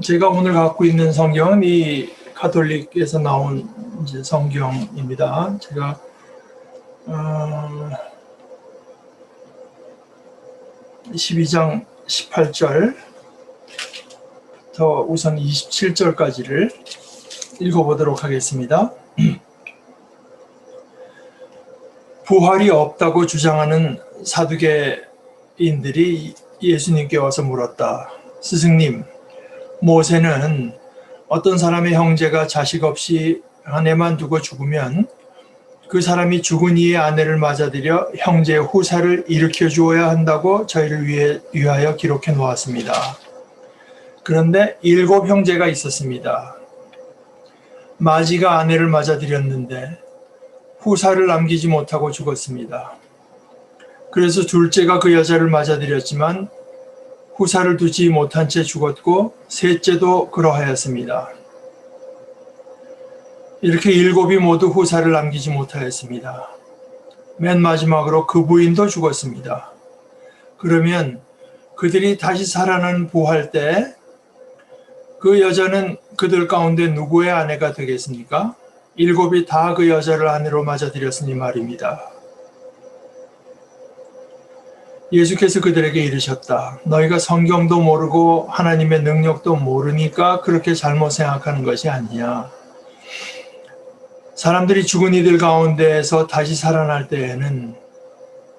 제가 오늘 갖고 있는 성경은 이 가톨릭에서 나온 이제 성경입니다. 제가 12장 18절부터 우선 27절까지를 읽어보도록 하겠습니다. 부활이 없다고 주장하는 사두개인들이 예수님께 와서 물었다. 스승님, 모세는 어떤 사람의 형제가 자식 없이 아내만 두고 죽으면 그 사람이 죽은 이의 아내를 맞아들여 형제의 후사를 일으켜 주어야 한다고 저희를 위하여 기록해 놓았습니다. 그런데 7 형제가 있었습니다. 마지가 아내를 맞아들였는데 후사를 남기지 못하고 죽었습니다. 그래서 둘째가 그 여자를 맞아들였지만 후사를 두지 못한 채 죽었고 셋째도 그러하였습니다. 이렇게 7이 모두 후사를 남기지 못하였습니다. 맨 마지막으로 그 부인도 죽었습니다. 그러면 그들이 다시 살아난 부활 때 그 여자는 그들 가운데 누구의 아내가 되겠습니까? 7이 다 그 여자를 아내로 맞아들였으니 말입니다. 예수께서 그들에게 이르셨다. 너희가 성경도 모르고 하나님의 능력도 모르니까 그렇게 잘못 생각하는 것이 아니냐. 사람들이 죽은 이들 가운데에서 다시 살아날 때에는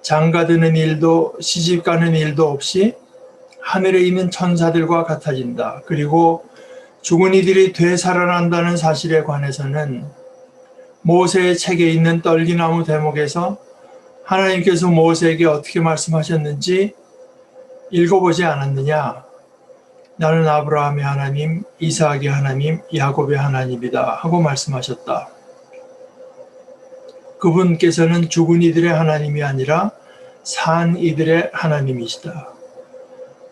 장가드는 일도 시집가는 일도 없이 하늘에 있는 천사들과 같아진다. 그리고 죽은 이들이 되살아난다는 사실에 관해서는 모세의 책에 있는 떨기나무 대목에서 하나님께서 모세에게 어떻게 말씀하셨는지 읽어보지 않았느냐? 나는 아브라함의 하나님, 이삭의 하나님, 야곱의 하나님이다 하고 말씀하셨다. 그분께서는 죽은 이들의 하나님이 아니라 산 이들의 하나님이시다.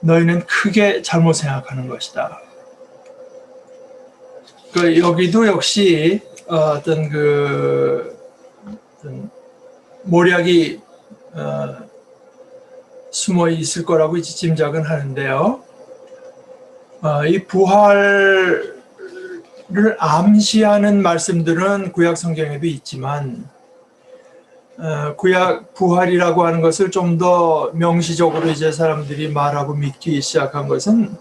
너희는 크게 잘못 생각하는 것이다. 여기도 역시 어떤 모략이 숨어 있을 거라고 짐작은 하는데요. 이 부활을 암시하는 말씀들은 구약 성경에도 있지만 구약 부활이라고 하는 것을 좀 더 명시적으로 이제 사람들이 말하고 믿기 시작한 것은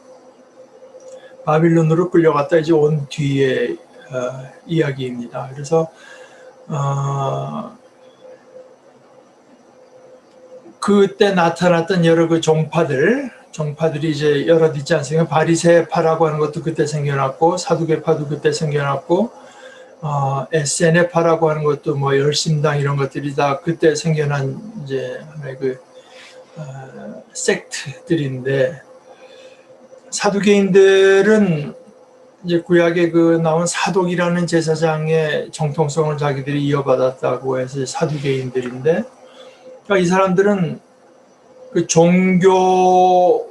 바빌론으로 끌려갔다 이제 온 뒤의 이야기입니다. 그래서 그때 나타났던 여러 그 종파들이 이제 여럿 있지 않습니까? 바리새파라고 하는 것도 그때 생겨났고 사두개파도 그때 생겨났고 에세네파라고 하는 것도 뭐 열심당 이런 것들이 다 그때 생겨난 이제 하나의 섹트들인데 사두개인들은 이제 구약에 나온 사독이라는 제사장의 정통성을 자기들이 이어받았다고 해서 사두개인들인데 그러니까 이 사람들은 그 종교가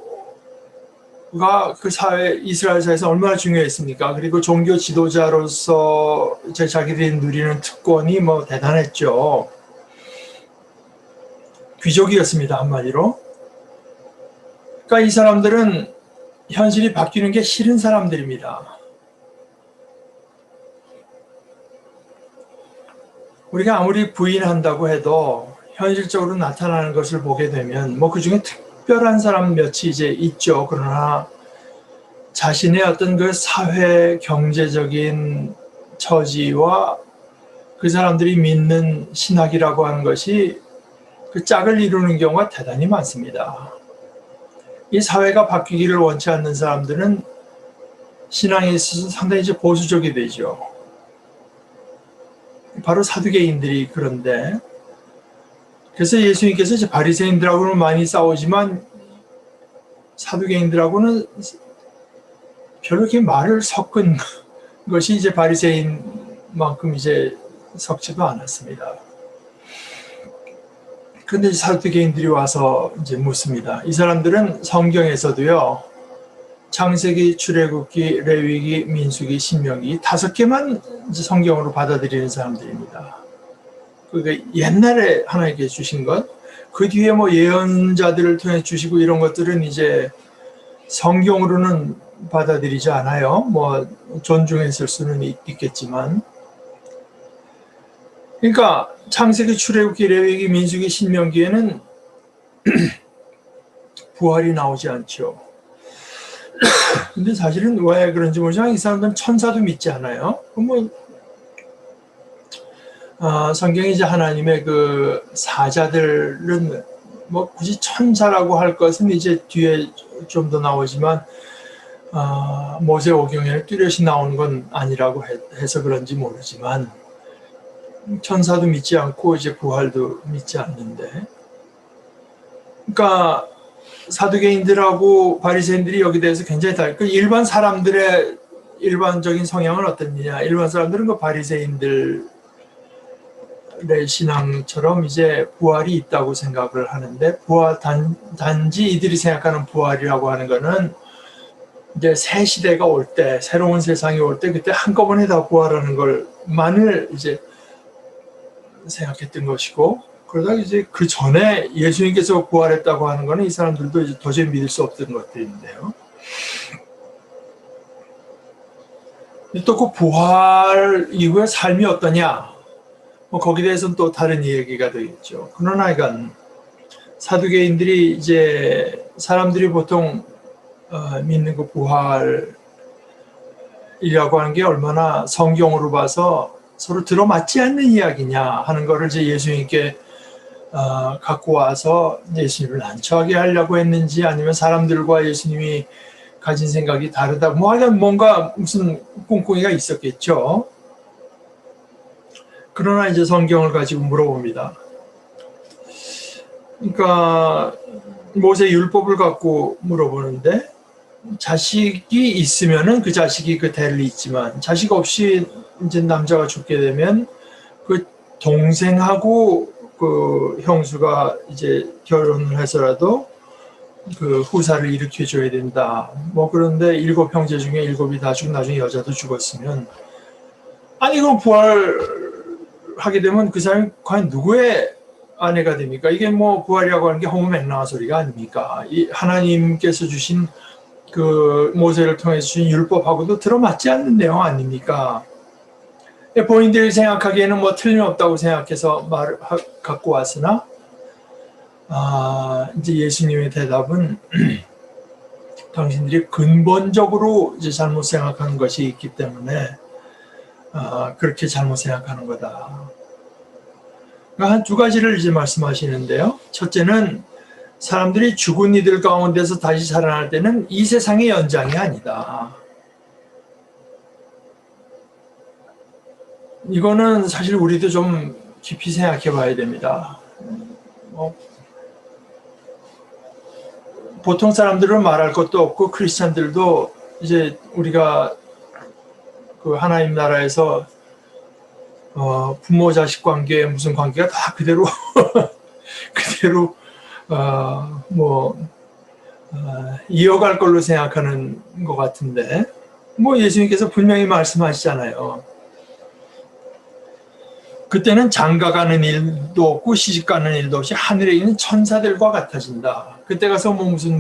그 사회 이스라엘 사회에서 얼마나 중요했습니까? 그리고 종교 지도자로서 자기들이 누리는 특권이 뭐 대단했죠. 귀족이었습니다, 한마디로. 그러니까 이 사람들은 현실이 바뀌는 게 싫은 사람들입니다. 우리가 아무리 부인한다고 해도 현실적으로 나타나는 것을 보게 되면 뭐 그중에 특별한 사람 몇이 이제 있죠. 그러나 자신의 어떤 그 사회 경제적인 처지와 그 사람들이 믿는 신학이라고 하는 것이 그 짝을 이루는 경우가 대단히 많습니다. 이 사회가 바뀌기를 원치 않는 사람들은 신앙에 있어서 상당히 이제 보수적이 되죠. 바로 사두개인들이 그런데 그래서 예수님께서 이제 바리새인들하고는 많이 싸우지만 사두개인들하고는 별로 이렇게 말을 섞은 것이 이제 바리새인만큼 이제 섞지도 않았습니다. 그런데 사두개인들이 와서 이제 묻습니다. 이 사람들은 성경에서도요, 창세기, 출애굽기, 레위기, 민수기, 신명기 5개만 이제 성경으로 받아들이는 사람들입니다. 그러니까 옛날에 하나님께 주신 것, 그 뒤에 뭐 예언자들을 통해 주시고 이런 것들은 이제 성경으로는 받아들이지 않아요. 뭐 존중했을 수는 있겠지만, 그러니까 창세기, 출애굽기, 레위기, 민수기, 신명기에는 부활이 나오지 않죠. 근데 사실은 왜 그런지 모르지만 이 사람들은 천사도 믿지 않아요. 성경이 이제 하나님의 그 사자들은 뭐 굳이 천사라고 할 것은 이제 뒤에 좀 더 나오지만 모세오경에 뚜렷이 나오는 건 아니라고 해서 그런지 모르지만 천사도 믿지 않고 이제 부활도 믿지 않는데, 그러니까 사두개인들하고 바리새인들이 여기 대해서 굉장히 그 일반 사람들의 일반적인 성향은 어떻느냐? 일반 사람들은 그 바리새인들의 신앙처럼 이제 부활이 있다고 생각을 하는데, 단지 이들이 생각하는 부활이라고 하는 거는 이제 새 시대가 올 때, 새로운 세상이 올 때 그때 한꺼번에 다 부활하는 걸만을 이제 생각했던 것이고, 그러다 이제 그 전에 예수님께서 부활했다고 하는 거는 이 사람들도 이제 도저히 믿을 수 없던 것들인데요. 또 그 부활 이후의 삶이 어떠냐? 뭐 거기에 대해서는 또 다른 얘기가 되겠죠. 그러나 이건 사두개인들이 이제 사람들이 보통 믿는 그 부활이라고 하는 게 얼마나 성경으로 봐서 서로 들어맞지 않는 이야기냐 하는 거를 이제 예수님께 갖고 와서 예수님을 난처하게 하려고 했는지, 아니면 사람들과 예수님이 가진 생각이 다르다, 뭐 하여간 뭔가 무슨 꿍꿍이가 있었겠죠. 그러나 이제 성경을 가지고 물어봅니다. 그러니까 모세 율법을 갖고 물어보는데, 자식이 있으면은 그 자식이 그 대를 잇지만, 자식 없이 이제 남자가 죽게 되면 그 동생하고 그 형수가 이제 결혼을 해서라도 그 후사를 일으켜줘야 된다. 뭐 그런데 7 형제 중에 7이 다 죽고 나중에 여자도 죽었으면, 아니 그럼 부활하게 되면 그 사람이 과연 누구의 아내가 됩니까? 이게 뭐 부활이라고 하는 게 허무맹랑한 소리가 아닙니까? 이 하나님께서 주신 그 모세를 통해서 주신 율법하고도 들어맞지 않는 내용 아닙니까? 본인들이 생각하기에는 뭐 틀림없다고 생각해서 말을 갖고 왔으나, 이제 예수님의 대답은 당신들이 근본적으로 이제 잘못 생각하는 것이 있기 때문에 그렇게 잘못 생각하는 거다. 그러니까 한 2가지를 이제 말씀하시는데요. 첫째는 사람들이 죽은 이들 가운데서 다시 살아날 때는 이 세상의 연장이 아니다. 이거는 사실 우리도 좀 깊이 생각해 봐야 됩니다. 보통 사람들은 말할 것도 없고, 크리스찬들도 이제 우리가 그 하나님 나라에서 부모 자식 관계, 무슨 관계가 다 그대로 그대로 이어갈 걸로 생각하는 것 같은데, 뭐 예수님께서 분명히 말씀하시잖아요. 그때는 장가가는 일도 없고 시집가는 일도 없이 하늘에 있는 천사들과 같아진다. 그때 가서 무슨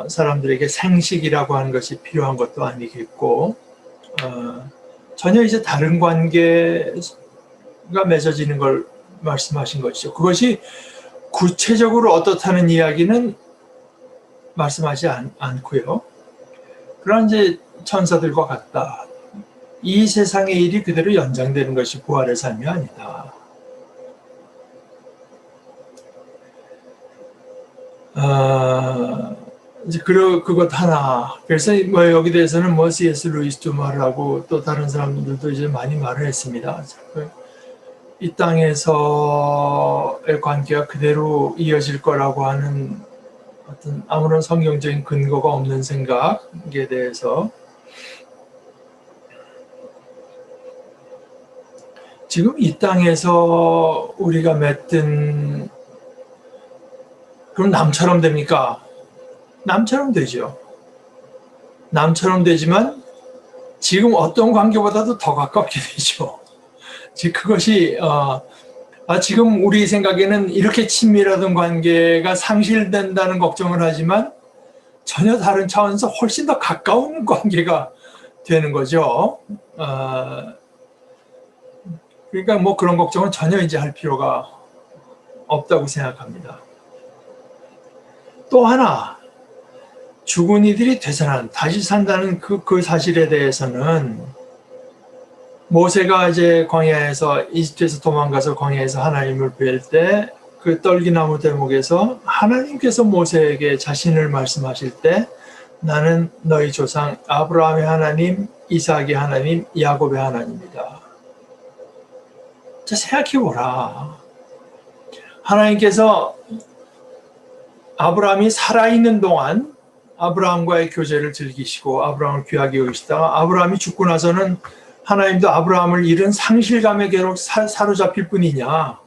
사람들에게 생식이라고 하는 것이 필요한 것도 아니겠고, 전혀 이제 다른 관계가 맺어지는 걸 말씀하신 것이죠. 그것이 구체적으로 어떻다는 이야기는 말씀하지 않고요. 그러나 이제 천사들과 같다. 이 세상의 일이 그대로 연장되는 것이 부활의 삶이 아니다. 이제 그것 하나. 그래서 뭐 여기 대해서는 뭐 C.S. 루이스도 말을 하고 또 다른 사람들도 이제 많이 말을 했습니다. 이 땅에서의 관계가 그대로 이어질 거라고 하는 어떤 아무런 성경적인 근거가 없는 생각에 대해서, 지금 이 땅에서 우리가 맺든, 그럼 남처럼 됩니까? 남처럼 되죠. 남처럼 되지만 지금 어떤 관계보다도 더 가깝게 되죠. 즉 그것이 지금 우리 생각에는 이렇게 친밀하던 관계가 상실된다는 걱정을 하지만 전혀 다른 차원에서 훨씬 더 가까운 관계가 되는 거죠. 그러니까 뭐 그런 걱정은 전혀 이제 할 필요가 없다고 생각합니다. 또 하나, 죽은 이들이 되살아난, 다시 산다는 그 사실에 대해서는 모세가 이제 광야에서, 이집트에서 도망가서 광야에서 하나님을 뵐 때 그 떨기나무 대목에서 하나님께서 모세에게 자신을 말씀하실 때 나는 너희 조상 아브라함의 하나님, 이삭의 하나님, 야곱의 하나님이다. 자, 생각해보라. 하나님께서 아브라함이 살아있는 동안 아브라함과의 교제를 즐기시고 아브라함을 귀하게 여기시다가 아브라함이 죽고 나서는 하나님도 아브라함을 잃은 상실감에 계속 사로잡힐 뿐이냐.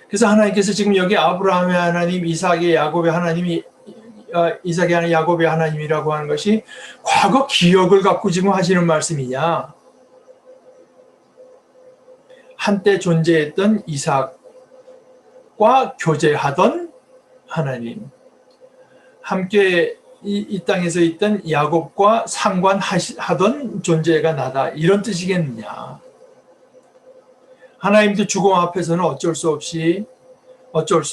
그래서 하나님께서 지금 여기 아브라함의 하나님, 이삭의 야곱의 하나님이 이삭의 하나님, 야곱의 하나님이라고 하는 것이 과거 기억을 갖고 지금 하시는 말씀이냐. 한때 존재했던 이삭과 교제하던 하나님, 함께 이 땅에서 있던 야곱과 상관하던 존재가 나다, 이런 뜻이겠느냐. 하나님도 죽음 앞에서는 어쩔 수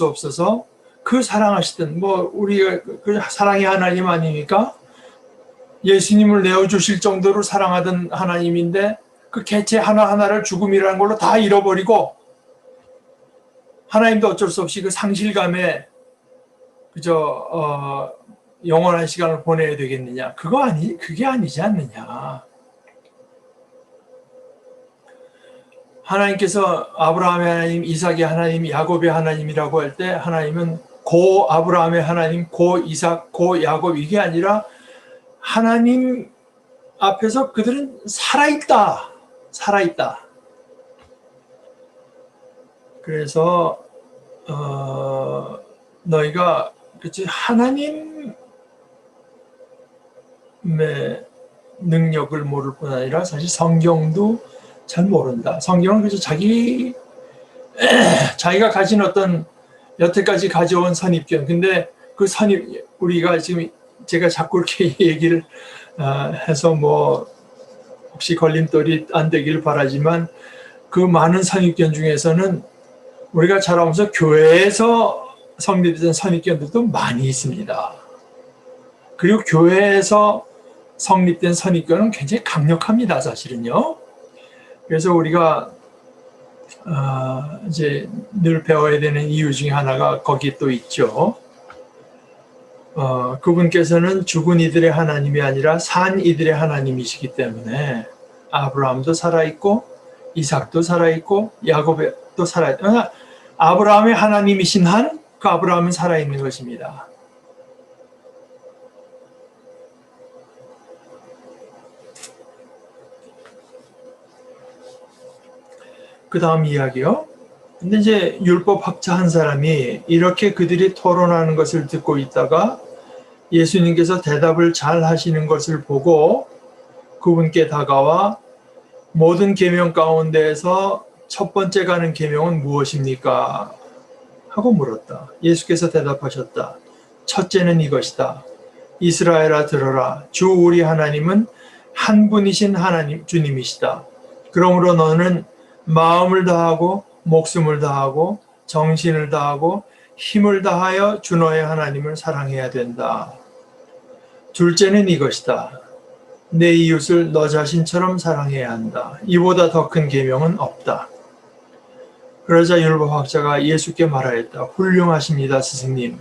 없어서 그 사랑하시던, 뭐 우리가 그 사랑의 하나님 아닙니까? 예수님을 내어주실 정도로 사랑하던 하나님인데 그 개체 하나하나를 죽음이라는 걸로 다 잃어버리고 하나님도 어쩔 수 없이 그 상실감에 영원한 시간을 보내야 되겠느냐. 그게 아니지 않느냐. 하나님께서 아브라함의 하나님, 이삭의 하나님, 야곱의 하나님이라고 할 때 하나님은 고 아브라함의 하나님, 고 이삭, 고 야곱, 이게 아니라 하나님 앞에서 그들은 살아있다. 그래서 너희가 그치 하나님의 능력을 모를 뿐 아니라 사실 성경도 잘 모른다. 성경은 그래서 자기가 가진 어떤 여태까지 가져온 선입견. 근데 그 우리가 지금 제가 자꾸 이렇게 얘기를 해서 뭐 혹시 걸림돌이 안 되기를 바라지만 그 많은 선입견 중에서는 우리가 자라면서 교회에서 성립된 선입견들도 많이 있습니다. 그리고 교회에서 성립된 선입견은 굉장히 강력합니다, 사실은요. 그래서 우리가 이제 늘 배워야 되는 이유 중에 하나가 거기 또 있죠. 그분께서는 죽은 이들의 하나님이 아니라 산 이들의 하나님이시기 때문에 아브라함도 살아있고 이삭도 살아있고 야곱도 살아있고 아브라함의 하나님이신 한 그 아브라함은 살아있는 것입니다. 그 다음 이야기요. 근데 이제 율법학자 한 사람이 이렇게 그들이 토론하는 것을 듣고 있다가 예수님께서 대답을 잘 하시는 것을 보고 그분께 다가와 모든 계명 가운데에서 첫 번째 가는 계명은 무엇입니까? 하고 물었다. 예수께서 대답하셨다. 첫째는 이것이다. 이스라엘아 들어라. 주 우리 하나님은 한 분이신 하나님 주님이시다. 그러므로 너는 마음을 다하고 목숨을 다하고 정신을 다하고 힘을 다하여 주 너의 하나님을 사랑해야 된다. 둘째는 이것이다. 내 이웃을 너 자신처럼 사랑해야 한다. 이보다 더 큰 계명은 없다. 그러자 율법학자가 예수께 말하였다. 훌륭하십니다, 스승님.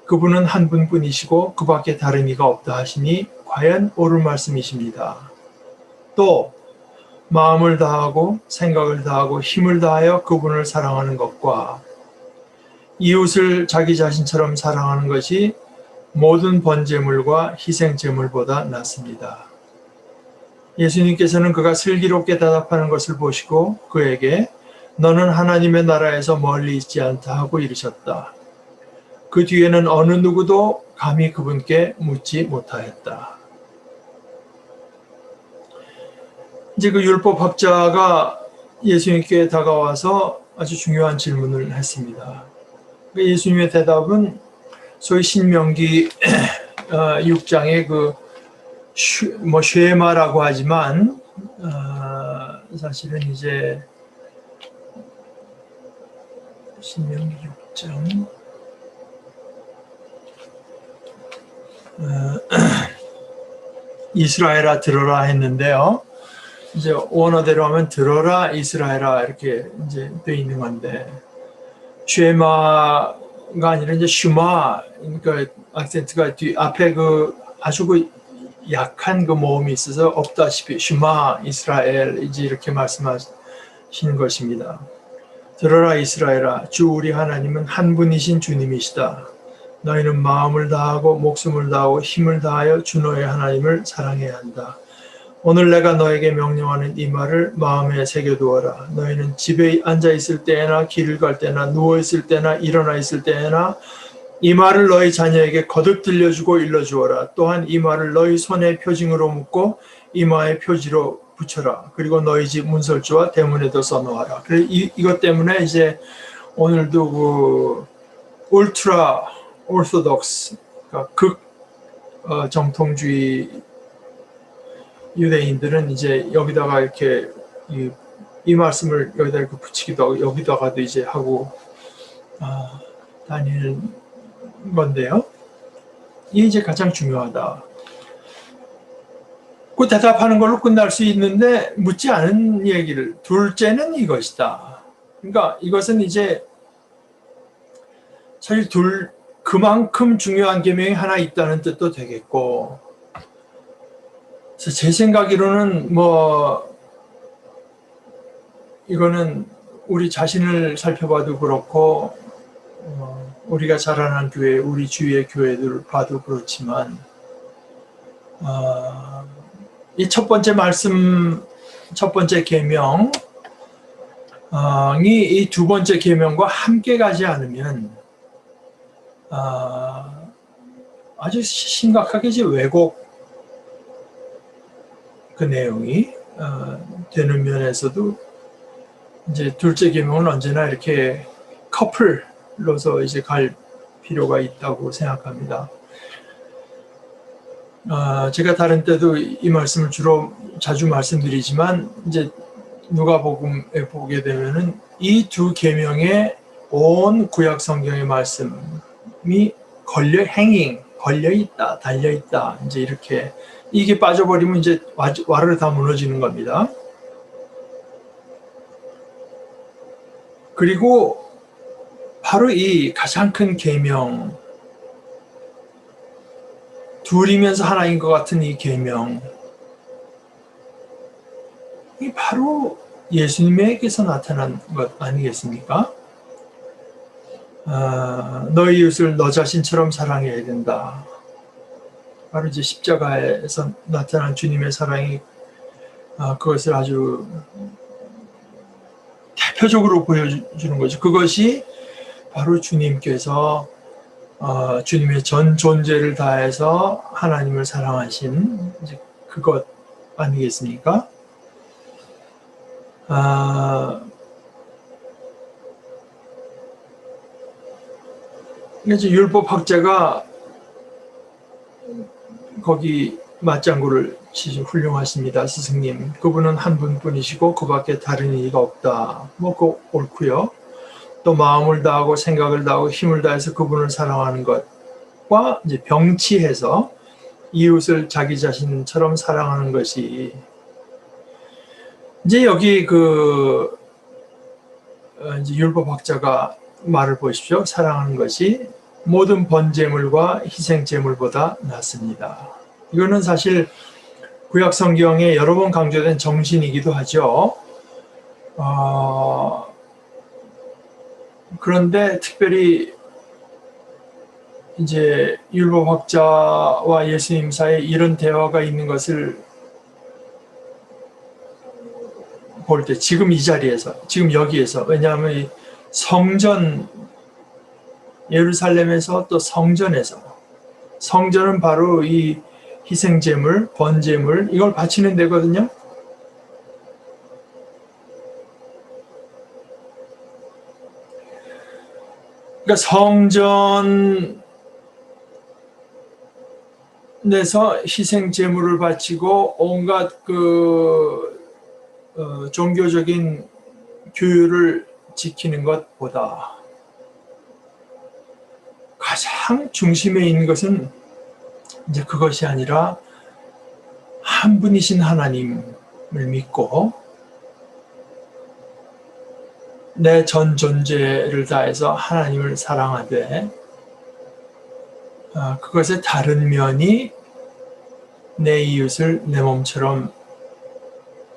그분은 한 분뿐이시고 그 밖에 다른 이가 없다 하시니 과연 옳은 말씀이십니다. 또 마음을 다하고 생각을 다하고 힘을 다하여 그분을 사랑하는 것과 이웃을 자기 자신처럼 사랑하는 것이 모든 번제물과 희생제물보다 낫습니다. 예수님께서는 그가 슬기롭게 대답하는 것을 보시고 그에게 너는 하나님의 나라에서 멀리 있지 않다 하고 이르셨다. 그 뒤에는 어느 누구도 감히 그분께 묻지 못하였다. 이제 그 율법학자가 예수님께 다가와서 아주 중요한 질문을 했습니다. 예수님의 대답은 소위 신명기 6장의 그 쉐마라고 하지만 사실은 이제 신명기 6장 이스라엘아 들어라 했는데요. 이제 원어대로 하면 들어라 이스라엘아 이렇게 이제 돼 있는 건데 쉐마가 아니라 이제 슈마, 그러니까 악센트가 뒤 앞에 그 아주 그 약한 그 모음이 있어서 없다시피 슈마 이스라엘 이제 이렇게 말씀하시는 것입니다. 들어라 이스라엘아, 주 우리 하나님은 한 분이신 주님이시다. 너희는 마음을 다하고 목숨을 다하고 힘을 다하여 주 너의 하나님을 사랑해야 한다. 오늘 내가 너에게 명령하는 이 말을 마음에 새겨두어라. 너희는 집에 앉아있을 때나 길을 갈 때나 누워있을 때나 일어나 있을 때나 이 말을 너희 자녀에게 거듭 들려주고 일러주어라. 또한 이 말을 너희 손에 표징으로 묶고 이마에 표지로 붙여라. 그리고 너희 집 문설주와 대문에도 써놓아라. 그래서 이것 때문에 이제 오늘도 그 울트라 오르소독스, 그러니까 극 정통주의 유대인들은 이제 여기다가 이렇게 이 말씀을 여기다 이렇게 붙이기도 하고 여기다가도 이제 하고 다니는 건데요. 이게 이제 가장 중요하다. 그 대답하는 걸로 끝날 수 있는데 묻지 않은 얘기를 둘째는 이것이다. 그러니까 이것은 이제 사실 그만큼 중요한 계명이 하나 있다는 뜻도 되겠고, 그래서 제 생각으로는 이거는 우리 자신을 살펴봐도 그렇고 우리가 자라난 교회, 우리 주위의 교회들 봐도 그렇지만 이 첫 번째 말씀, 첫 번째 계명이 이 두 번째 계명과 함께 가지 않으면 아주 심각하게 이제 왜곡 그 내용이 되는 면에서도 이제 둘째 계명은 언제나 이렇게 커플로서 이제 갈 필요가 있다고 생각합니다. 제가 다른 때도 이 말씀을 주로 자주 말씀드리지만 이제 누가복음에 보게 되면은 이 두 계명에 온 구약 성경의 말씀이 걸려 있다, 달려 있다. 이제 이렇게 이게 빠져버리면 이제 와르르 다 무너지는 겁니다. 그리고 바로 이 가장 큰 계명, 둘이면서 하나인 것 같은 이 계명, 이 바로 예수님에게서 나타난 것 아니겠습니까? 너희 이웃을 너 자신처럼 사랑해야 된다. 바로 이제 십자가에서 나타난 주님의 사랑이 그것을 아주 대표적으로 보여주는 거죠. 그것이 바로 주님께서 주님의 전 존재를 다해서 하나님을 사랑하신 이제 그것 아니겠습니까? 이제 율법학자가 거기 맞장구를 치시 훌륭하십니다. 스승님. 그분은 한 분뿐이시고 그 밖에 다른 이가 없다. 그거 옳고요. 또 마음을 다하고 생각을 다하고 힘을 다해서 그분을 사랑하는 것과 이제 병치해서 이웃을 자기 자신처럼 사랑하는 것이 이제 여기 이제 율법학자가 말을 보십시오. 사랑하는 것이 모든 번제물과 희생제물보다 낫습니다. 이거는 사실 구약 성경에 여러 번 강조된 정신이기도 하죠. 그런데 특별히 이제 율법학자와 예수님 사이에 이런 대화가 있는 것을 볼 때 지금 이 자리에서, 지금 여기에서, 왜냐하면 이 성전, 예루살렘에서 또 성전에서, 성전은 바로 이 희생제물, 번제물 이걸 바치는 데거든요. 그러니까 성전에서 희생 제물을 바치고 온갖 종교적인 규율을 지키는 것보다 가장 중심에 있는 것은 이제 그것이 아니라 한 분이신 하나님을 믿고 내 전 존재를 다해서 하나님을 사랑하되 그것의 다른 면이 내 이웃을 내 몸처럼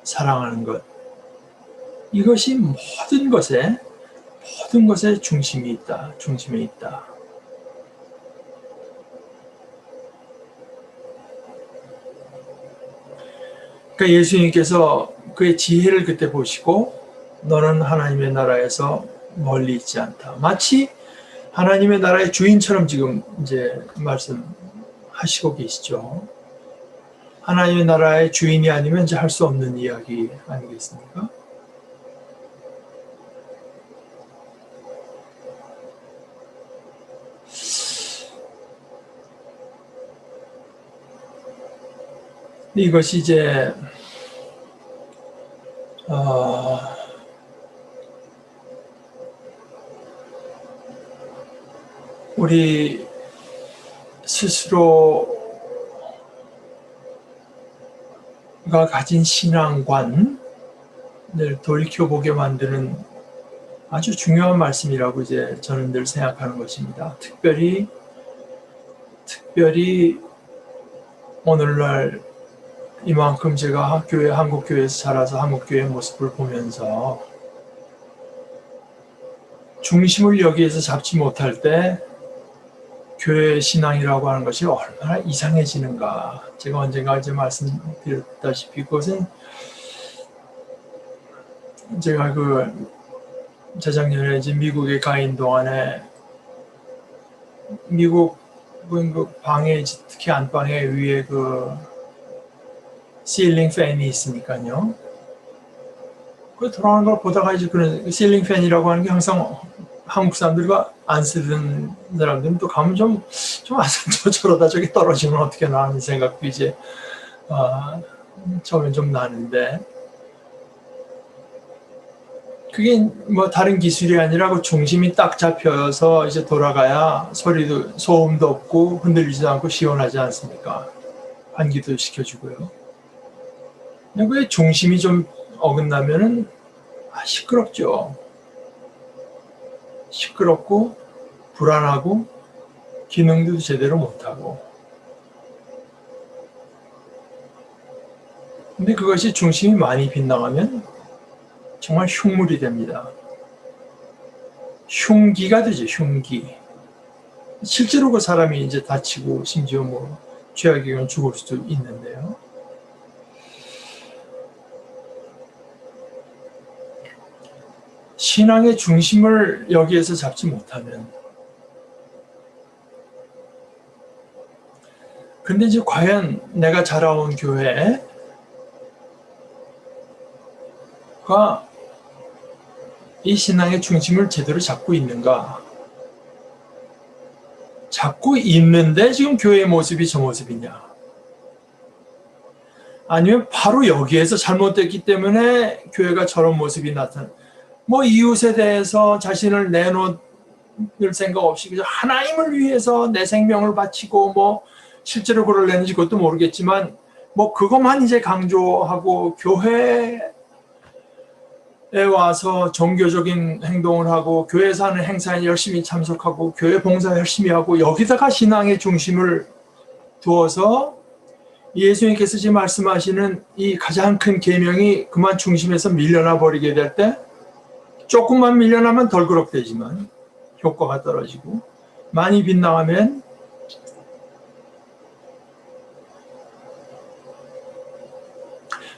사랑하는 것. 이것이 모든 것의 중심에 있다. 그러니까 예수님께서 그의 지혜를 그때 보시고 너는 하나님의 나라에서 멀리 있지 않다. 마치 하나님의 나라의 주인처럼 지금 이제 말씀하시고 계시죠. 하나님의 나라의 주인이 아니면 이제 할 수 없는 이야기 아니겠습니까? 이것이 이제 우리 스스로가 가진 신앙관을 돌이켜보게 만드는 아주 중요한 말씀이라고 이제 저는 늘 생각하는 것입니다. 특별히 오늘날 이만큼 제가 한국교회에서 자라서 한국교회의 모습을 보면서 중심을 여기에서 잡지 못할 때 교회 신앙이라고 하는 것이 얼마나 이상해지는가. 제가 언젠가 이제 말씀드렸다시피 그것은 제가 재작년에 이제 미국에 가 있는 동안에 미국은 그 방에 특히 안방에 위에 실링 팬이 있으니까요. 그 돌아가는 걸 보다가 이제 그런 실링 팬이라고 하는 게 항상 한국 사람들과 안 쓰는 사람들은 또 가면 좀 저러다 저기 떨어지면 어떻게 나 하는 생각도 이제 처음엔 좀 나는데 그게 뭐 다른 기술이 아니라 그 중심이 딱 잡혀서 이제 돌아가야 소음도 없고 흔들리지도 않고 시원하지 않습니까? 환기도 시켜주고요. 그 중심이 좀 어긋나면은 시끄럽죠. 시끄럽고 불안하고 기능도 제대로 못하고. 근데 그것이 중심이 많이 빗나가면 정말 흉물이 됩니다. 흉기가 되죠, 흉기. 실제로 그 사람이 이제 다치고 심지어 뭐 최악의 경우는 죽을 수도 있는데요. 신앙의 중심을 여기에서 잡지 못하면 근데 이제 과연 내가 자라온 교회가 이 신앙의 중심을 제대로 잡고 있는가? 잡고 있는데 지금 교회의 모습이 저 모습이냐? 아니면 바로 여기에서 잘못됐기 때문에 교회가 저런 모습이 나타나. 뭐 이웃에 대해서 자신을 내놓을 생각 없이 그저 하나님을 위해서 내 생명을 바치고 뭐 실제로 그럴려는지 그것도 모르겠지만 뭐 그것만 이제 강조하고 교회에 와서 종교적인 행동을 하고 교회에서 하는 행사에 열심히 참석하고 교회 봉사 열심히 하고 여기다가 신앙의 중심을 두어서 예수님께서 지금 말씀하시는 이 가장 큰 계명이 그만 중심에서 밀려나 버리게 될 때 조금만 밀려나면 덜그럭되지만 효과가 떨어지고 많이 빗나가면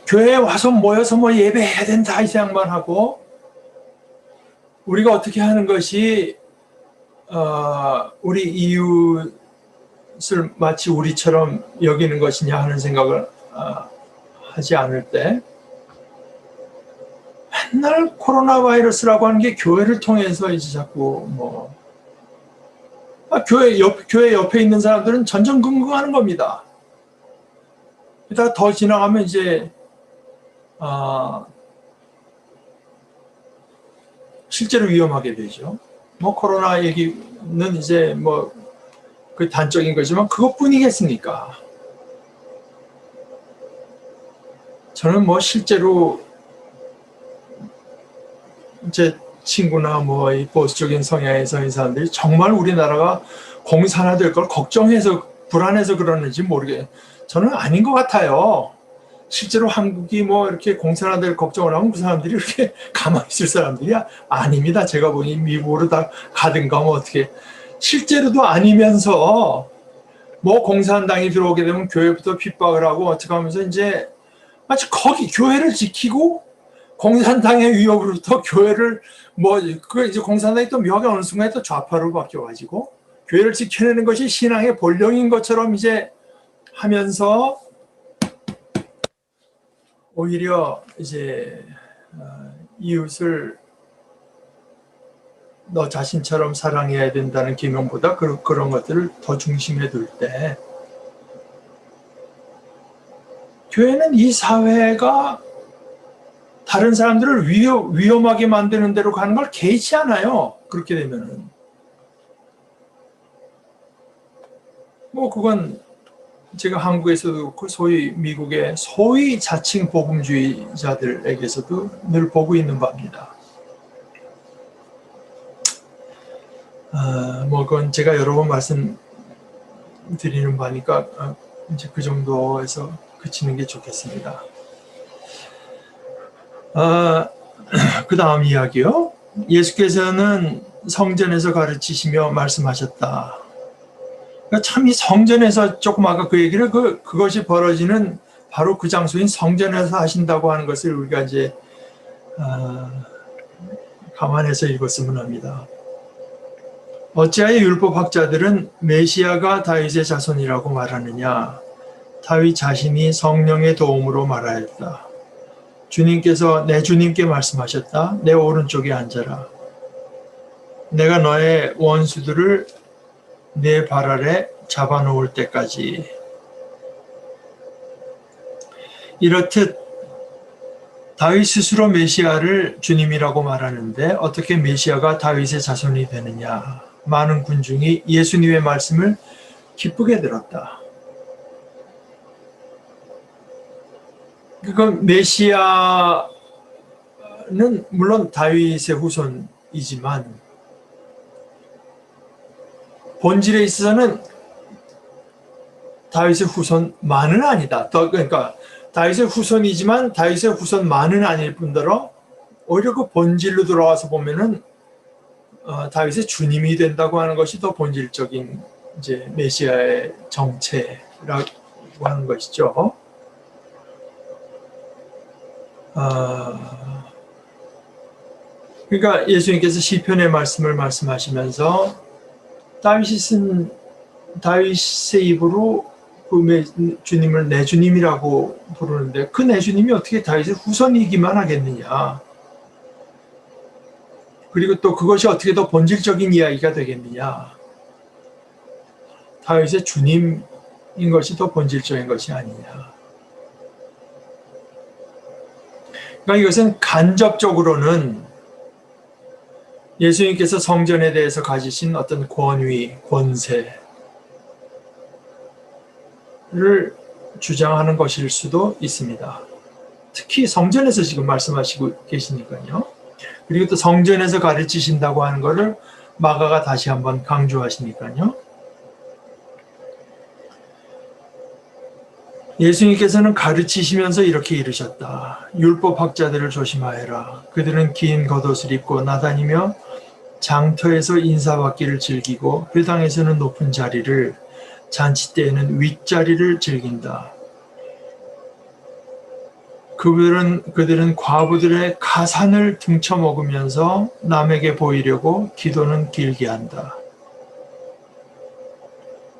교회에 와서 모여서 뭐 예배해야 된다 이 생각만 하고 우리가 어떻게 하는 것이 우리 이웃을 마치 우리처럼 여기는 것이냐 하는 생각을 하지 않을 때 맨날 코로나 바이러스라고 하는 게 교회를 통해서 이제 자꾸 뭐 교회 옆에 있는 사람들은 전전긍긍하는 겁니다. 게다가 더 지나가면 이제 실제로 위험하게 되죠. 뭐 코로나 얘기는 이제 뭐 그 단적인 거지만 그것뿐이겠습니까? 저는 뭐 실제로 제 친구나 뭐 이 보수적인 성향의 사람들이 정말 우리나라가 공산화될 걸 걱정해서 불안해서 그러는지 저는 아닌 것 같아요. 실제로 한국이 뭐 이렇게 공산화될 걱정을 하면 그 사람들이 이렇게 가만히 있을 사람들이 아닙니다. 제가 보니 미국으로 다 가든가 뭐 어떻게 실제로도 아니면서 뭐 공산당이 들어오게 되면 교회부터 핍박을 하고 어떻게 하면서 이제 마치 거기 교회를 지키고 공산당의 위협으로부터 교회를 그 이제 공산당이 또 묘하게 어느 순간에 또 좌파로 바뀌어가지고 교회를 지켜내는 것이 신앙의 본령인 것처럼 이제 하면서 오히려 이제 이웃을 너 자신처럼 사랑해야 된다는 계명보다 그런 것들을 더 중심에 둘 때 교회는 이 사회가 다른 사람들을 위험하게 만드는 대로 가는 걸 개의치 않아요. 그렇게 되면은 뭐 그건 제가 한국에서도 그렇고 소위 미국의 소위 자칭 복음주의자들에게서도 늘 보고 있는 바입니다. 뭐 그건 제가 여러 번 말씀드리는 바니까 이제 그 정도에서 그치는 게 좋겠습니다. 그 다음 이야기요. 예수께서는 성전에서 가르치시며 말씀하셨다. 참 이 성전에서 조금 아까 그 얘기를 그것이 벌어지는 바로 그 장소인 성전에서 하신다고 하는 것을 우리가 이제 감안해서 읽었으면 합니다. 어찌하여 율법학자들은 메시아가 다윗의 자손이라고 말하느냐? 다윗 자신이 성령의 도움으로 말하였다. 주님께서 내 주님께 말씀하셨다. 내 오른쪽에 앉아라. 내가 너의 원수들을 내 발 아래 잡아놓을 때까지. 이렇듯 다윗 스스로 메시아를 주님이라고 말하는데 어떻게 메시아가 다윗의 자손이 되느냐. 많은 군중이 예수님의 말씀을 기쁘게 들었다. 그건 메시아는 물론 다윗의 후손이지만 본질에 있어서는 다윗의 후손만은 아니다. 그러니까 다윗의 후손이지만 다윗의 후손만은 아닐 뿐더러 오히려 그 본질로 들어와서 보면은 다윗의 주님이 된다고 하는 것이 더 본질적인 이제 메시아의 정체라고 하는 것이죠. 그러니까 예수님께서 시편의 말씀을 말씀하시면서 다윗의 입으로 그 주님을 내 주님이라고 부르는데 그 내 주님이 어떻게 다윗의 후손이기만 하겠느냐. 그리고 또 그것이 어떻게 더 본질적인 이야기가 되겠느냐. 다윗의 주님인 것이 더 본질적인 것이 아니냐. 그러니까 이것은 간접적으로는 예수님께서 성전에 대해서 가지신 어떤 권위, 권세를 주장하는 것일 수도 있습니다. 특히 성전에서 지금 말씀하시고 계시니까요. 그리고 또 성전에서 가르치신다고 하는 것을 마가가 다시 한번 강조하시니까요. 예수님께서는 가르치시면서 이렇게 이르셨다. 율법학자들을 조심하여라. 그들은 긴 겉옷을 입고 나다니며 장터에서 인사받기를 즐기고 회당에서는 높은 자리를, 잔치 때에는 윗자리를 즐긴다. 그들은 과부들의 가산을 등쳐먹으면서 남에게 보이려고 기도는 길게 한다.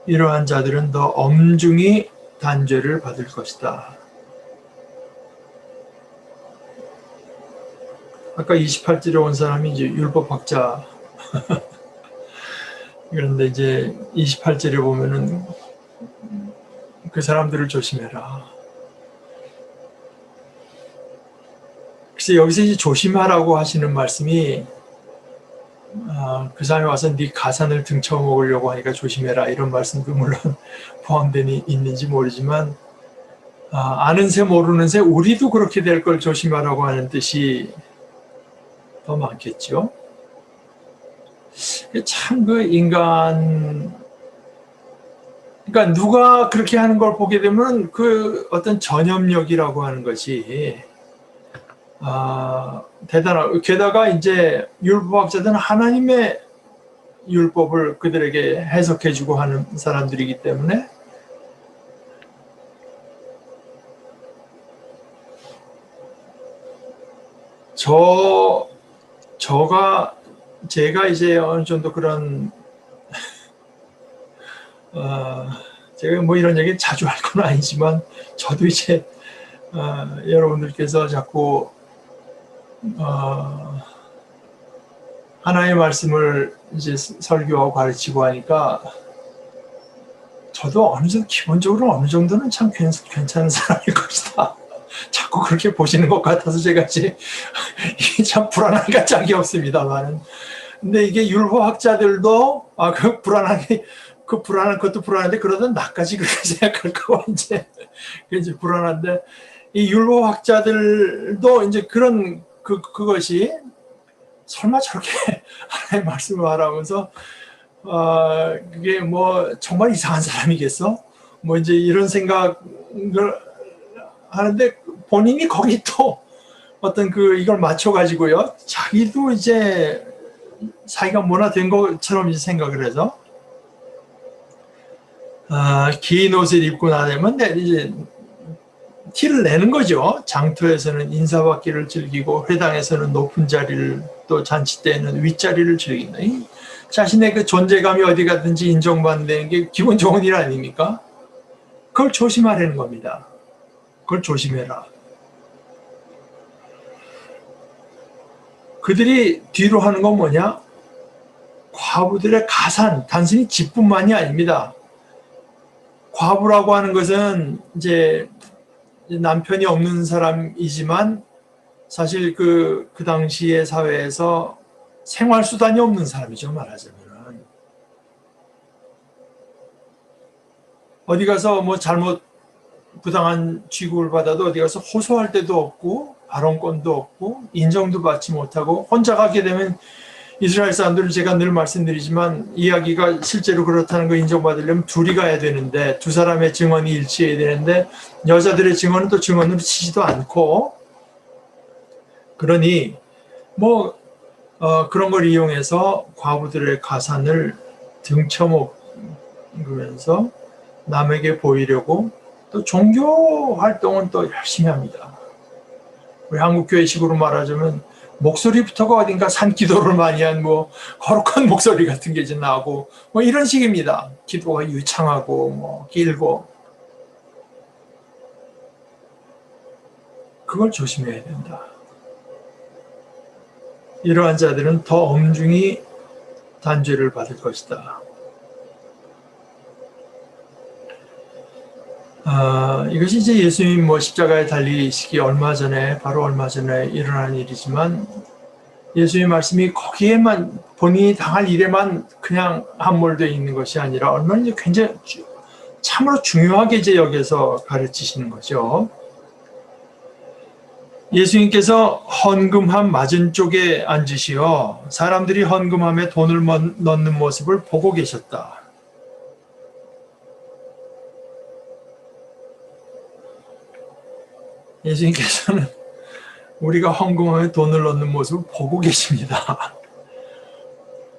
이러한 자들은 더 엄중히 단죄를 받을 것이다. 아까 28절에 온 사람이 이제 율법학자 그런데 이제 28절에 보면은 그 사람들을 조심해라. 그래서 여기서 이제 조심하라고 하시는 말씀이 그 사람이 와서 네 가산을 등쳐 먹으려고 하니까 조심해라 이런 말씀도 물론 포함되어 있는지 모르지만 아는 새 모르는 새 우리도 그렇게 될 걸 조심하라고 하는 뜻이 더 많겠죠. 참 그 인간 그러니까 누가 그렇게 하는 걸 보게 되면 그 어떤 전염력이라고 하는 것이 대단하고 게다가 이제 율법학자들은 하나님의 율법을 그들에게 해석해주고 하는 사람들이기 때문에 제가 이제 어느 정도 그런 제가 뭐 이런 얘기 자주 할 건 아니지만 저도 이제 여러분들께서 자꾸 하나의 말씀을 이제 설교하고 가르치고 하니까 저도 어느 정도 기본적으로 어느 정도는 참 괜찮은 사람일 것이다. 자꾸 그렇게 보시는 것 같아서 제가 이제 이게 참 불안한가 짝이 없습니다만은. 근데 이게 율법학자들도 그 불안하게 그 불안한 것도 불안한데 그러다 나까지 그렇게 생각할까 이제 불안한데 이 율법학자들도 이제 그런 그것이 설마 저렇게 하나의 말씀을 말하면서 그게 뭐 정말 이상한 사람이겠어? 뭐 이제 이런 생각을 하는데 본인이 거기 또 어떤 이걸 맞춰가지고요. 자기도 이제 자기가 뭐나 된 것처럼 이제 생각을 해서 긴 옷을 입고 나면 이제 티를 내는 거죠. 장터에서는 인사받기를 즐기고 회당에서는 높은 자리를 또 잔치 때에는 윗자리를 즐긴다. 자신의 그 존재감이 어디 가든지 인정받는 게 기본 좋은 일 아닙니까? 그걸 조심하라는 겁니다. 그걸 조심해라. 그들이 뒤로 하는 건 뭐냐? 과부들의 가산, 단순히 집뿐만이 아닙니다. 과부라고 하는 것은 이제 남편이 없는 사람이지만 사실 그 당시의 사회에서 생활수단이 없는 사람이죠, 말하자면. 어디 가서 뭐 잘못 부당한 취급을 받아도 어디 가서 호소할 데도 없고 발언권도 없고 인정도 받지 못하고 혼자 가게 되면 이스라엘 사람들은 제가 늘 말씀드리지만 이야기가 실제로 그렇다는 거 인정받으려면 둘이 가야 되는데 두 사람의 증언이 일치해야 되는데 여자들의 증언은 또 증언으로 치지도 않고 그러니 뭐 그런 걸 이용해서 과부들의 가산을 등쳐먹으면서 남에게 보이려고 또 종교 활동은 또 열심히 합니다. 우리 한국교회식으로 말하자면 목소리부터가 어딘가 산기도를 많이 한 뭐 거룩한 목소리 같은 게 이제 나오고 뭐 이런 식입니다. 기도가 유창하고 뭐 길고 그걸 조심해야 된다. 이러한 자들은 더 엄중히 단죄를 받을 것이다. 이것이 이제 예수님 뭐 십자가에 달리시기 바로 얼마 전에 일어난 일이지만 예수님 말씀이 거기에만 본인이 당할 일에만 그냥 함몰되어 있는 것이 아니라 얼마나 이제 굉장히 참으로 중요하게 이제 여기서 가르치시는 거죠. 예수님께서 헌금함 맞은 쪽에 앉으시어 사람들이 헌금함에 돈을 넣는 모습을 보고 계셨다. 예수님께서는 우리가 헌금함에 돈을 넣는 모습을 보고 계십니다.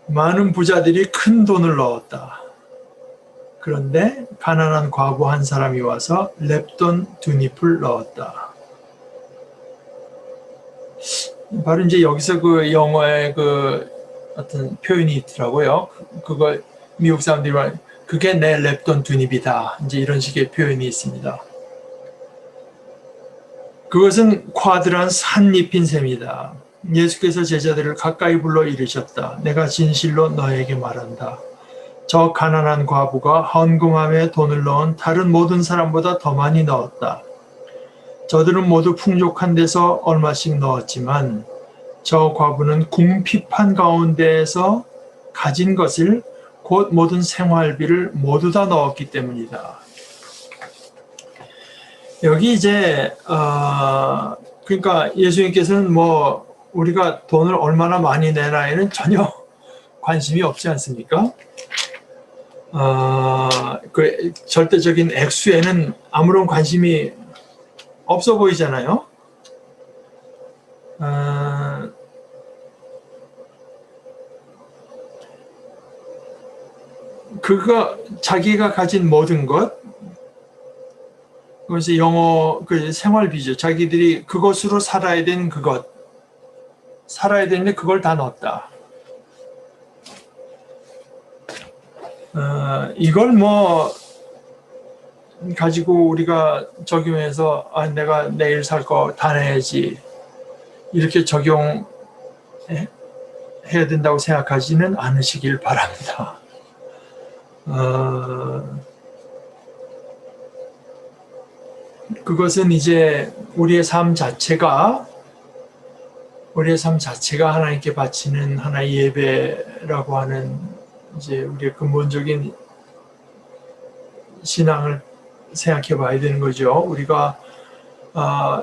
많은 부자들이 큰 돈을 넣었다. 그런데 가난한 과부 한 사람이 와서 렙돈 2닙을 넣었다. 바로 이제 여기서 그 영어의 그 어떤 표현이 있더라고요. 그걸 미국 사람들이 말 그게 내 렙돈 2닙이다. 이제 이런 식의 표현이 있습니다. 그것은 과들한 산잎인 셈이다. 예수께서 제자들을 가까이 불러 이르셨다. 내가 진실로 너에게 말한다. 저 가난한 과부가 헌금함에 돈을 넣은 다른 모든 사람보다 더 많이 넣었다. 저들은 모두 풍족한 데서 얼마씩 넣었지만 저 과부는 궁핍한 가운데에서 가진 것을 곧 모든 생활비를 모두 다 넣었기 때문이다. 여기 이제 그러니까 예수님께서는 뭐 우리가 돈을 얼마나 많이 내나에는 전혀 관심이 없지 않습니까? 그 절대적인 액수에는 아무런 관심이 없어 보이잖아요. 그가 자기가 가진 모든 것, 그것이 영어 그 생활비죠. 자기들이 그것으로 살아야 되는 그것, 살아야 되는데 그걸 다 넣었다. 이걸 뭐 가지고 우리가 적용해서 내가 내일 살 거 다 내야지 이렇게 적용해야 된다고 생각하지는 않으시길 바랍니다. 그것은 이제 우리의 삶 자체가 하나님께 바치는 하나의 예배라고 하는 이제 우리의 근본적인 신앙을 생각해 봐야 되는 거죠. 우리가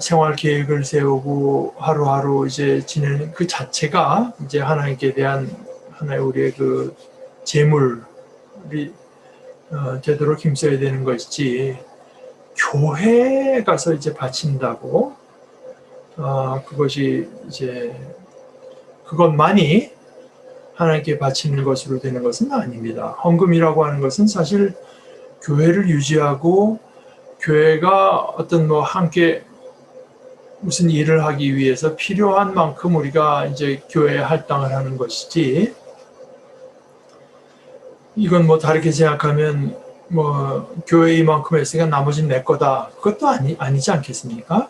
생활 계획을 세우고 하루하루 이제 지내는 그 자체가 이제 하나님께 대한 하나의 우리의 그 재물이 되도록 힘써야 되는 것이지, 교회에 가서 이제 바친다고 그것이 이제 그것만이 하나님께 바치는 것으로 되는 것은 아닙니다. 헌금이라고 하는 것은 사실 교회를 유지하고 교회가 어떤 뭐 함께 무슨 일을 하기 위해서 필요한 만큼 우리가 이제 교회에 할당을 하는 것이지, 이건 뭐 다르게 생각하면 뭐 교회 이만큼 했으니까 나머지는 내 거다, 그것도 아니지 않겠습니까?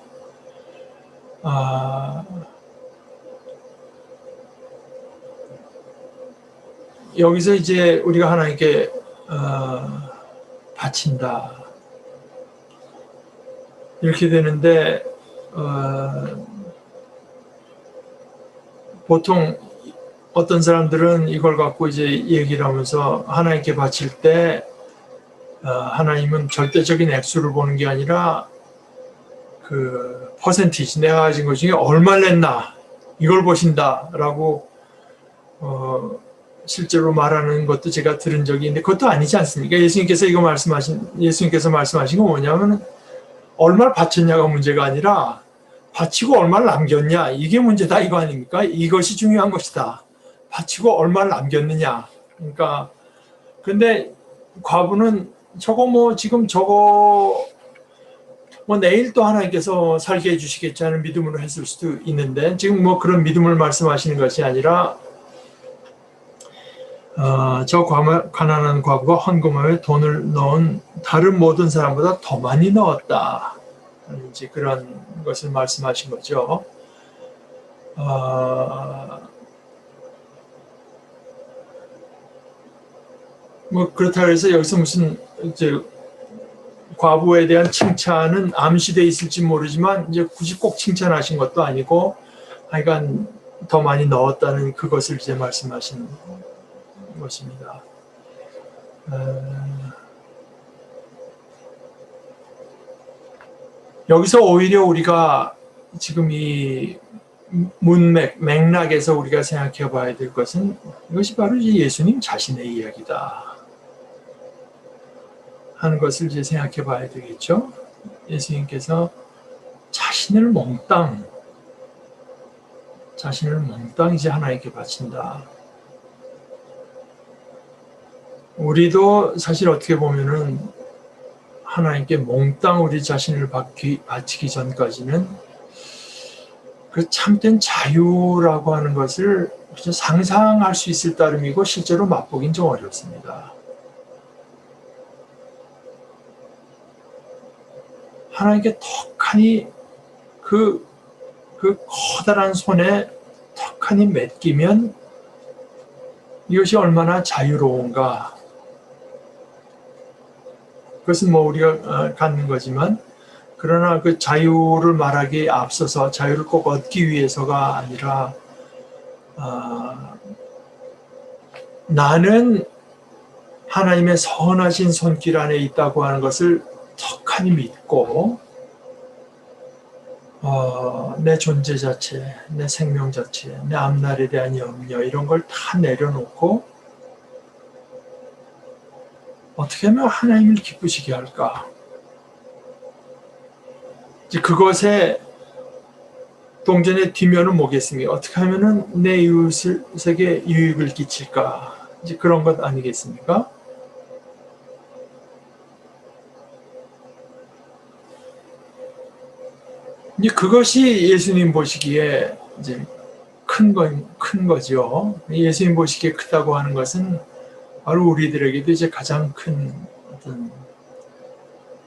여기서 이제 우리가 하나님께 바친다 이렇게 되는데, 보통 어떤 사람들은 이걸 갖고 이제 얘기를 하면서 하나님께 바칠 때 하나님은 절대적인 액수를 보는 게 아니라 그 퍼센티지, 내가 가진 것 중에 얼마를 냈나 이걸 보신다라고 실제로 말하는 것도 제가 들은 적이 있는데, 그것도 아니지 않습니까? 예수님께서 말씀하신 건 뭐냐면 얼마를 바쳤냐가 문제가 아니라 바치고 얼마를 남겼냐, 이게 문제다 이거 아닙니까? 이것이 중요한 것이다. 바치고 얼마를 남겼느냐. 그러니까 근데 과부는 지금 저거 뭐 내일 또 하나님께서 살게 해주시겠지 하는 믿음으로 했을 수도 있는데, 지금 뭐 그런 믿음을 말씀하시는 것이 아니라 저 가난한 과부가 헌금함에 돈을 넣은 다른 모든 사람보다 더 많이 넣었다, 이제 그런 것을 말씀하신 거죠. 뭐 그렇다고 해서 여기서 무슨 이제 과부에 대한 칭찬은 암시되어 있을지 모르지만 이제 굳이 꼭 칭찬하신 것도 아니고, 하여간 더 많이 넣었다는 그것을 이제 말씀하신 것입니다. 여기서 오히려 우리가 지금 이 맥락에서 우리가 생각해 봐야 될 것은, 이것이 바로 예수님 자신의 이야기다 하는 것을 이제 생각해 봐야 되겠죠. 예수님께서 자신을 몽땅 이제 하나님께 바친다. 우리도 사실 어떻게 보면은 하나님께 몽땅 우리 자신을 바치기 전까지는 그 참된 자유라고 하는 것을 상상할 수 있을 따름이고 실제로 맛보긴 좀 어렵습니다. 하나님께 턱하니 그 커다란 손에 턱하니 맡기면 이것이 얼마나 자유로운가, 그것은 뭐 우리가 갖는 거지만, 그러나 그 자유를 말하기에 앞서서 자유를 꼭 얻기 위해서가 아니라 나는 하나님의 선하신 손길 안에 있다고 하는 것을 턱하니 믿고 내 존재 자체, 내 생명 자체, 내 앞날에 대한 염려 이런 걸 다 내려놓고 어떻게 하면 하나님을 기쁘시게 할까? 이제 그것의 동전의 뒷면은 뭐겠습니까? 어떻게 하면은 내 이웃에게 유익을 끼칠까? 이제 그런 것 아니겠습니까? 이제 그것이 예수님 보시기에 이제 큰 거죠. 예수님 보시기에 크다고 하는 것은 바로 우리들에게도 이제 가장 큰 어떤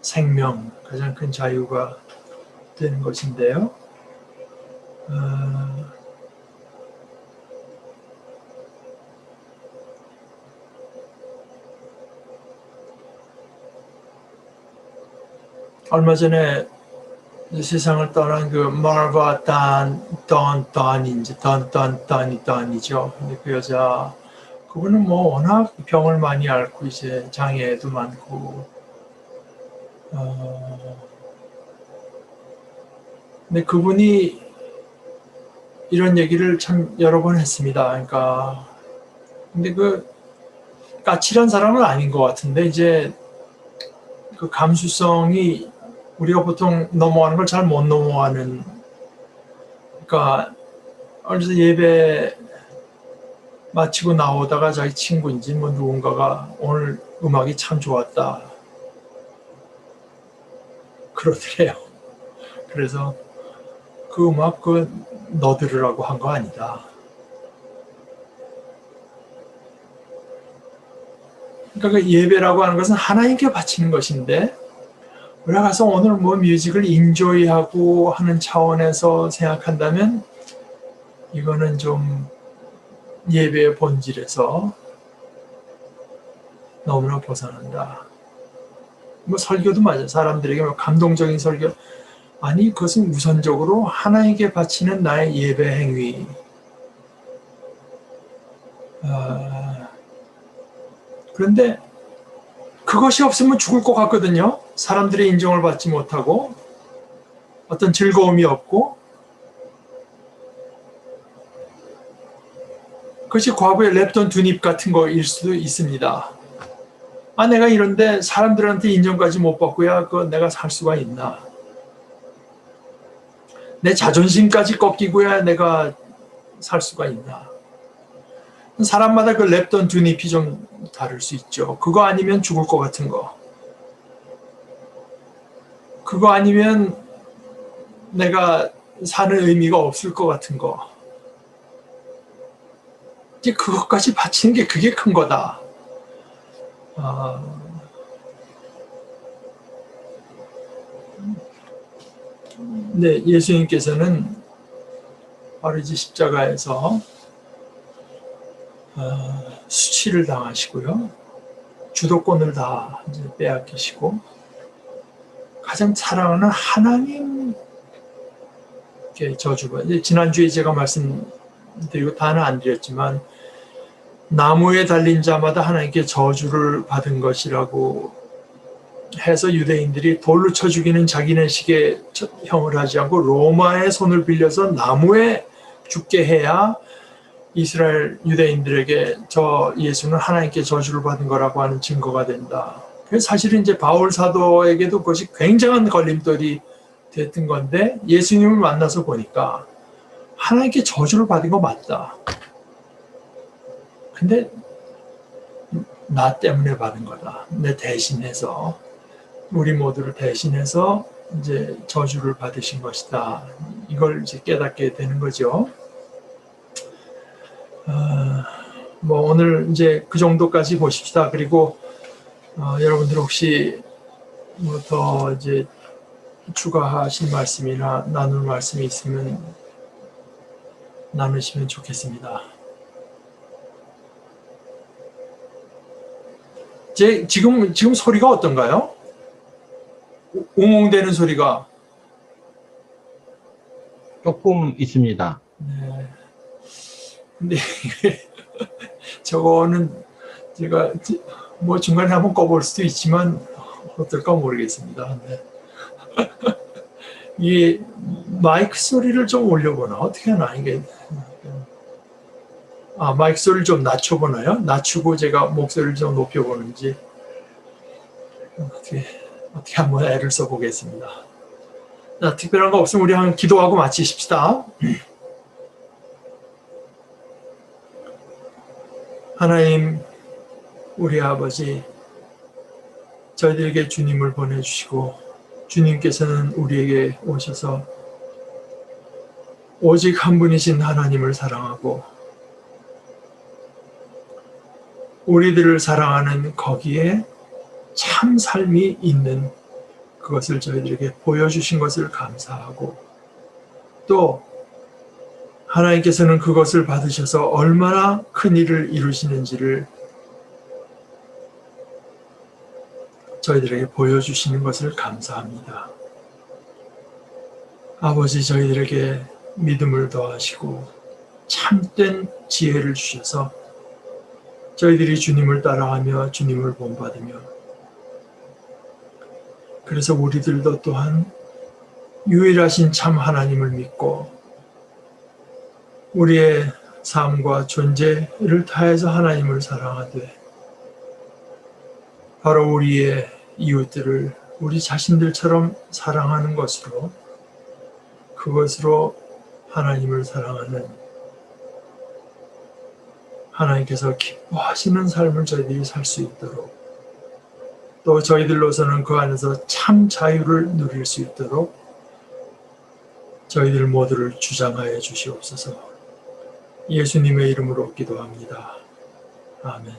생명, 가장 큰 자유가 되는 것인데요. 얼마 전에 세상을 떠난 그 마르바 단인지 던던던이죠. 근데 그 여자 그분은 뭐 워낙 병을 많이 앓고 이제 장애도 많고 근데 그분이 이런 얘기를 참 여러 번 했습니다. 그러니까 근데 그 까칠한 사람은 아닌 것 같은데 이제 그 감수성이 우리가 보통 넘어가는 걸 잘 못 넘어가는 그러니까 어디서 예배 마치고 나오다가 자기 친구인지 뭐 누군가가 오늘 음악이 참 좋았다 그러더래요. 그래서 그 음악 너 들으라고 한 거 아니다. 그러니까 그 예배라고 하는 것은 하나님께 바치는 것인데 우리가 가서 오늘 뭐 뮤직을 인조이하고 하는 차원에서 생각한다면 이거는 좀 예배의 본질에서 너무나 벗어난다. 뭐 설교도 맞아요. 사람들에게 뭐 감동적인 설교 아니 그것은 우선적으로 하나님께 바치는 나의 예배 행위. 그런데 그것이 없으면 죽을 것 같거든요. 사람들의 인정을 받지 못하고 어떤 즐거움이 없고 그것이 과거의 랩돈 두닙 같은 거일 수도 있습니다. 내가 이런데 사람들한테 인정까지 못 받고야 그거 내가 살 수가 있나. 내 자존심까지 꺾이고야 내가 살 수가 있나. 사람마다 그 랩돈 두닙이 좀 다를 수 있죠. 그거 아니면 죽을 것 같은 거. 그거 아니면 내가 사는 의미가 없을 것 같은 거. 이제 그것까지 바치는 게 그게 큰 거다. 네, 예수님께서는 바로 이제 십자가에서 수치를 당하시고요. 주도권을 다 이제 빼앗기시고 가장 사랑하는 하나님께 저주가 이제 지난주에 제가 말씀드리고 다는 안 드렸지만 나무에 달린 자마다 하나님께 저주를 받은 것이라고 해서 유대인들이 돌로 쳐 죽이는 자기네식의 형을 하지 않고 로마의 손을 빌려서 나무에 죽게 해야 이스라엘 유대인들에게 저 예수는 하나님께 저주를 받은 거라고 하는 증거가 된다. 사실은 이제 바울 사도에게도 그것이 굉장한 걸림돌이 됐던 건데 예수님을 만나서 보니까 하나님께 저주를 받은 거 맞다. 근데 나 때문에 받은 거다. 내 대신해서 우리 모두를 대신해서 이제 저주를 받으신 것이다. 이걸 이제 깨닫게 되는 거죠. 뭐 오늘 이제 그 정도까지 보십시다. 그리고 여러분들 혹시 뭐 더 이제 추가하실 말씀이나 나눌 말씀이 있으면 나누시면 좋겠습니다. 지금 소리가 어떤가요? 웅웅대는 소리가. 조금 있습니다. 네. 근데 저거는 제가 뭐 중간에 한번 꺼볼 수도 있지만 어떨까 모르겠습니다. 네. 이 마이크 소리를 좀 올려보나 어떻게 하나 이게 마이크 소리를 좀 낮춰보나요? 낮추고 제가 목소리를 좀 높여보는지 어떻게 한번 애를 써보겠습니다. 자, 특별한 거 없으면 우리 한 기도하고 마치십시다. 하나님, 우리 아버지, 저희들에게 주님을 보내주시고 주님께서는 우리에게 오셔서 오직 한 분이신 하나님을 사랑하고 우리들을 사랑하는 거기에 참 삶이 있는 그것을 저희들에게 보여주신 것을 감사하고 또 하나님께서는 그것을 받으셔서 얼마나 큰 일을 이루시는지를 저희들에게 보여주시는 것을 감사합니다. 아버지, 저희들에게 믿음을 더하시고 참된 지혜를 주셔서 저희들이 주님을 따라하며 주님을 본받으며 그래서 우리들도 또한 유일하신 참 하나님을 믿고 우리의 삶과 존재를 다해서 하나님을 사랑하되 바로 우리의 이웃들을 우리 자신들처럼 사랑하는 것으로 그것으로 하나님을 사랑하는 하나님께서 기뻐하시는 삶을 저희들이 살 수 있도록 또 저희들로서는 그 안에서 참 자유를 누릴 수 있도록 저희들 모두를 주장하여 주시옵소서. 예수님의 이름으로 기도합니다. 아멘.